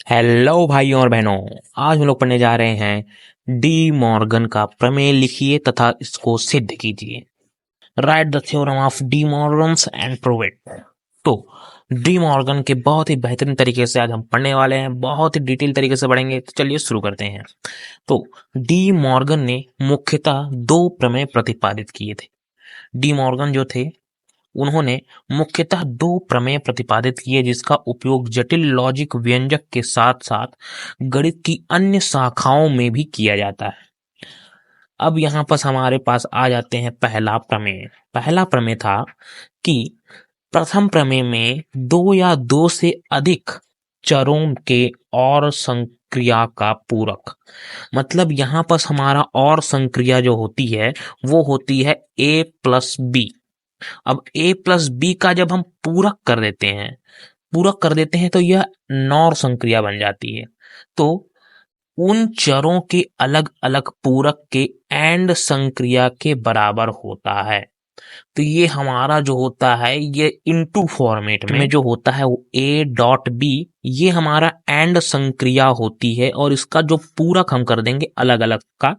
Hello भाइयों और बहनों। आज हम लोग पढ़ने जा रहे हैं डी मॉर्गन का प्रमेय लिखिए तथा इसको सिद्ध कीजिए। Right the theorem of D Morgan's and prove it. तो डी मॉर्गन के बहुत ही बेहतरीन तरीके से आज हम पढ़ने वाले हैं, बहुत ही डिटेल तरीके से पढ़ेंगे। तो चलिए शुरू करते हैं। तो डी मॉर्गन ने मुख्यतः दो प्रमेय प्रतिपादित किए थे। डी मॉर्गन जो थे उन्होंने मुख्यतः दो प्रमेय प्रतिपादित किए, जिसका उपयोग जटिल लॉजिक व्यंजक के साथ साथ गणित की अन्य शाखाओं में भी किया जाता है। अब यहाँ पर हमारे पास आ जाते हैं पहला प्रमेय। पहला प्रमेय था कि प्रथम प्रमेय में दो या दो से अधिक चरों के और संक्रिया का पूरक, मतलब यहाँ पर हमारा और संक्रिया जो होती है वो होती है a प्लस बी। अब a प्लस बी का जब हम पूरक कर देते हैं तो यह नॉर संक्रिया बन जाती है। तो उन चरों के अलग अलग पूरक के एंड संक्रिया के बराबर होता है। तो ये हमारा जो होता है ये इनटू फॉर्मेट में जो होता है वो a डॉट बी, ये हमारा एंड संक्रिया होती है और इसका जो पूरक हम कर देंगे अलग अलग का,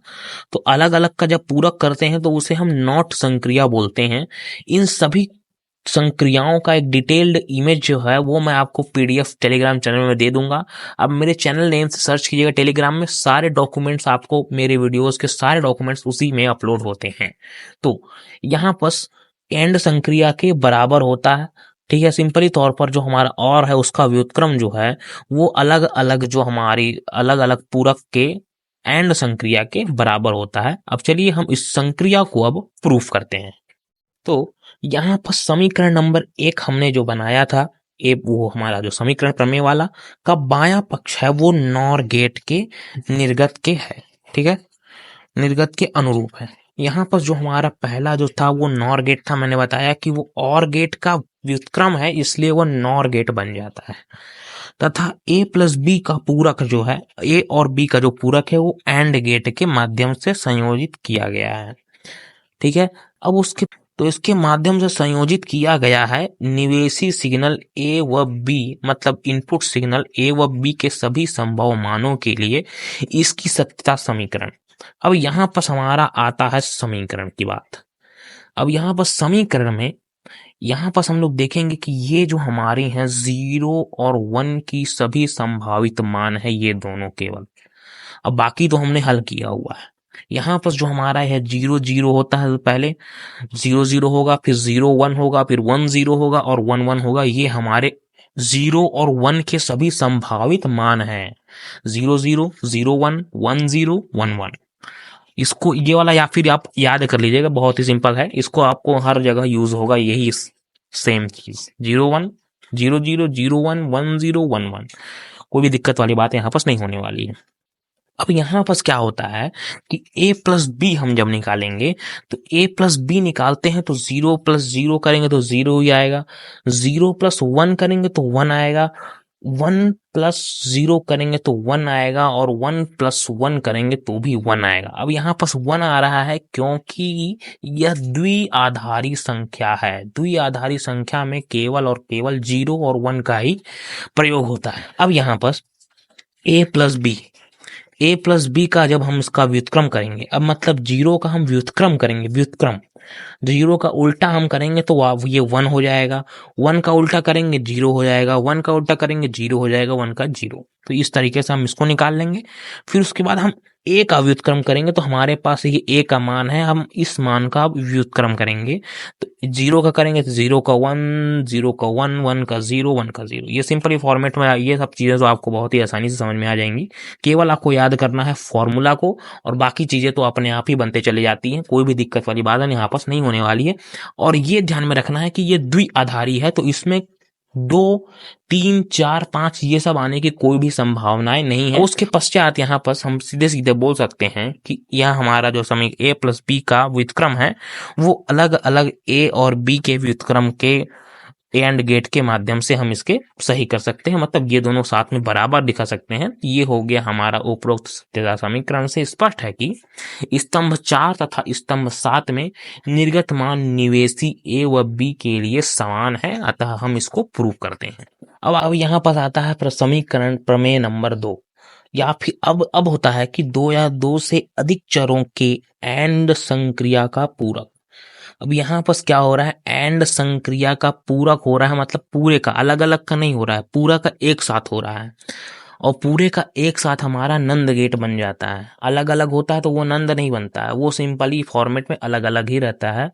तो अलग अलग का जब पूरक करते हैं तो उसे हम नॉट संक्रिया बोलते हैं। इन सभी संक्रियाओं का एक डिटेल्ड इमेज जो है वो मैं आपको पीडीएफ टेलीग्राम चैनल में दे दूंगा। अब मेरे चैनल नेम से सर्च कीजिएगा टेलीग्राम में, सारे डॉक्यूमेंट्स आपको, मेरे वीडियोस के सारे डॉक्यूमेंट्स उसी में अपलोड होते हैं। तो यहाँ पर एंड संक्रिया के बराबर होता है, ठीक है। सिंपली तौर पर जो हमारा और है उसका व्युत्क्रम जो है वो अलग अलग जो हमारी अलग अलग पूरक के एंड संक्रिया के बराबर होता है। अब चलिए हम इस संक्रिया को अब प्रूफ करते हैं। तो यहाँ पर समीकरण नंबर 1 हमने जो बनाया था, वो हमारा जो समीकरण प्रमेय वाला का बायां पक्ष है वो नॉर गेट के निर्गत के है, ठीक है, निर्गत के अनुरूप है। यहाँ पर जो हमारा पहला जो था वो नॉर गेट था, मैंने बताया कि वो और गेट का व्युत्क्रम है इसलिए वो नॉर गेट बन जाता है। तथा a प्लस बी का पूरक जो है, a और b का जो पूरक है वो एंड गेट के माध्यम से संयोजित किया गया है, ठीक है। अब इसके माध्यम से संयोजित किया गया है निवेशी सिग्नल a व b, मतलब इनपुट सिग्नल a व b के सभी संभव मानों के लिए इसकी सत्यता समीकरण। अब यहाँ पर हमारा आता है समीकरण की बात। अब यहाँ पर समीकरण में यहाँ पर हम लोग देखेंगे कि ये जो हमारे हैं 0 और 1 की सभी संभावित मान है, ये दोनों केवल। अब बाकी तो हमने हल किया हुआ है। यहाँ पर जो हमारा है 0 0 होता है, तो पहले 0 0 होगा, फिर 0 1 होगा, फिर 1 0 होगा और 1 1 होगा। ये हमारे 0 और 1 के सभी संभावित मान हैं। 0 0 0 1 1 0 1 1। इसको ये वाला या फिर आप याद कर लीजिएगा, बहुत ही सिंपल है, इसको आपको हर जगह यूज होगा यही सेम चीज। 0 1 0 0 0 1 1 0 1 1, कोई भी दिक्कत वाली बात यहाँ पर नहीं होने वाली है। अब यहाँ पर क्या होता है कि a प्लस बी हम जब निकालेंगे तो a प्लस बी निकालते हैं तो 0 प्लस 0 करेंगे तो 0 ही आएगा, 0 प्लस 1 करेंगे तो 1 आएगा, 1 प्लस 0 करेंगे तो 1 आएगा और 1 प्लस 1 करेंगे तो भी 1 आएगा। अब यहाँ पर 1 आ रहा है क्योंकि यह द्विआधारी संख्या है। द्विआधारी संख्या में केवल और केवल 0 और 1 का ही प्रयोग होता है। अब यहाँ पर a प्लस बी का जब हम इसका व्युत्क्रम करेंगे, अब मतलब 0 का हम व्युत्क्रम करेंगे, व्युत्क्रम 0 का उल्टा हम करेंगे तो ये 1 हो जाएगा, 1 का उल्टा करेंगे 0 हो जाएगा, 1 का उल्टा करेंगे 0 हो जाएगा, 1 का 0। तो इस तरीके से हम इसको निकाल लेंगे। फिर उसके बाद हम a का व्युत्क्रम करेंगे तो हमारे पास ये a का मान है, हम इस मान का व्युत्क्रम करेंगे तो 0 का करेंगे तो 0 का 1, 0 का 1, 1 का 0, 1 का 0। ये सिंपली फॉर्मेट में ये सब चीजें तो आपको बहुत ही आसानी से समझ में आ जाएंगी। केवल आपको याद करना है फॉर्मूला को और बाकी चीजें तो अपने आप ही बनते चली जाती हैं, कोई भी दिक्कत वाली बात यहाँ पर नहीं होने वाली है। और ये ध्यान में रखना है कि ये द्विआधारी है तो इसमें 2 3 4 5 ये सब आने की कोई भी संभावनाएं नहीं है। उसके पश्चात यहाँ पर हम सीधे सीधे बोल सकते हैं कि यह हमारा जो समीकरण a प्लस बी का व्युत्क्रम है वो अलग अलग a और b के व्युत्क्रम के एंड गेट के माध्यम से हम इसके सही कर सकते हैं, मतलब ये दोनों साथ में बराबर दिखा सकते हैं। ये हो गया हमारा उपरोक्त सत्यता समीकरण से स्पष्ट है कि स्तंभ 4 तथा स्तंभ 7 में निर्गत मान निवेशी ए व बी के लिए समान है, अतः हम इसको प्रूव करते हैं। अब यहाँ पर आता है समीकरण प्रमेय नंबर 2, या फिर अब होता है कि दो या दो से अधिक चरों के एंड संक्रिया का पूरक। अब यहाँ पर क्या हो रहा है, एंड संक्रिया का पूरक हो रहा है, मतलब पूरे का, अलग अलग का नहीं हो रहा है, पूरा का एक साथ हो रहा है। और पूरे का एक साथ हमारा नंद गेट बन जाता है। अलग अलग होता है तो वो नंद नहीं बनता है, वो सिंपली फॉर्मेट में अलग अलग ही रहता है,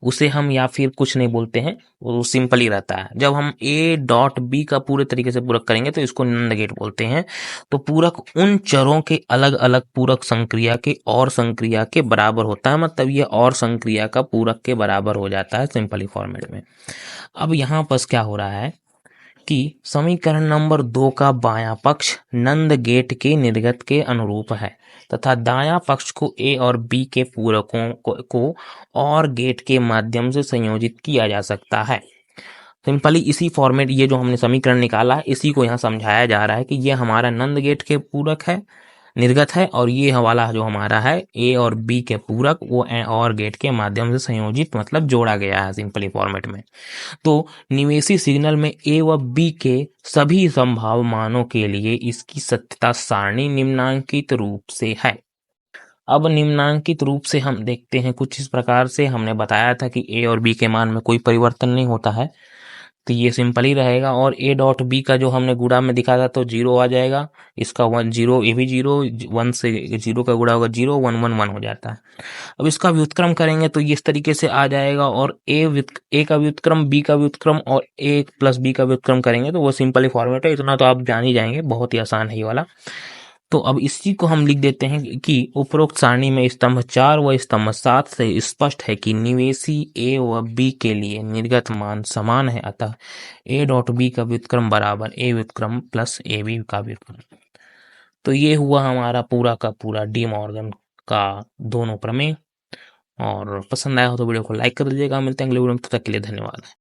उसे हम या फिर कुछ नहीं बोलते हैं, वो सिंपल ही रहता है। जब हम ए डॉट बी का पूरे तरीके से पूरक करेंगे तो इसको नंद गेट बोलते हैं। तो पूरक उन चरों के अलग अलग पूरक संक्रिया के और संक्रिया के बराबर होता है, मतलब ये और संक्रिया का पूरक के बराबर हो जाता है सिंपली फॉर्मेट में। अब यहाँ पर क्या हो रहा है कि समीकरण नंबर 2 का बायां पक्ष नंद गेट के निर्गत के अनुरूप है तथा दायां पक्ष को ए और बी के पूरकों को और गेट के माध्यम से संयोजित किया जा सकता है। सिंपली इसी फॉर्मेट, ये जो हमने समीकरण निकाला है इसी को यहाँ समझाया जा रहा है कि ये हमारा नंद गेट के पूरक है, निर्गत है, और ये वाला जो हमारा है ए और बी के पूरक वो और गेट के माध्यम से संयोजित मतलब जोड़ा गया है सिंपली फॉर्मेट में। तो निवेशी सिग्नल में ए व बी के सभी संभाव मानों के लिए इसकी सत्यता सारणी निम्नांकित रूप से है। अब निम्नांकित रूप से हम देखते हैं कुछ इस प्रकार से। हमने बताया था कि ए और बी के मान में कोई परिवर्तन नहीं होता है, तो ये सिंपल ही रहेगा। और ए डॉट बी का जो हमने गुणा में दिखा था तो 0 आ जाएगा, इसका 1 0, ये भी 0, 1 से 0 का गुणा होगा 0, 1 1 1 हो जाता है। अब इसका व्युत्क्रम करेंगे तो ये इस तरीके से आ जाएगा, और ए का व्युत्क्रम, बी का व्युत्क्रम और ए प्लस बी का व्युत्क्रम करेंगे तो वो सिंपल ही फॉर्मेट है, इतना तो आप जान ही जाएंगे, बहुत ही आसान है ये वाला। तो अब इसी को हम लिख देते हैं कि उपरोक्त सारणी में स्तंभ 4 व स्तंभ 7 से स्पष्ट है कि निवेशी ए व बी के लिए निर्गत मान समान है, अतः ए डॉट बी का व्युत्क्रम बराबर ए व्युत्क्रम प्लस ए बी का व्युत्क्रम। तो ये हुआ हमारा पूरा का पूरा डी मॉर्गन का दोनों प्रमेय। और पसंद आया हो तो वीडियो को लाइक कर दीजिएगा। मिलते हैं अगले वीडियो में, तब तक के लिए धन्यवाद।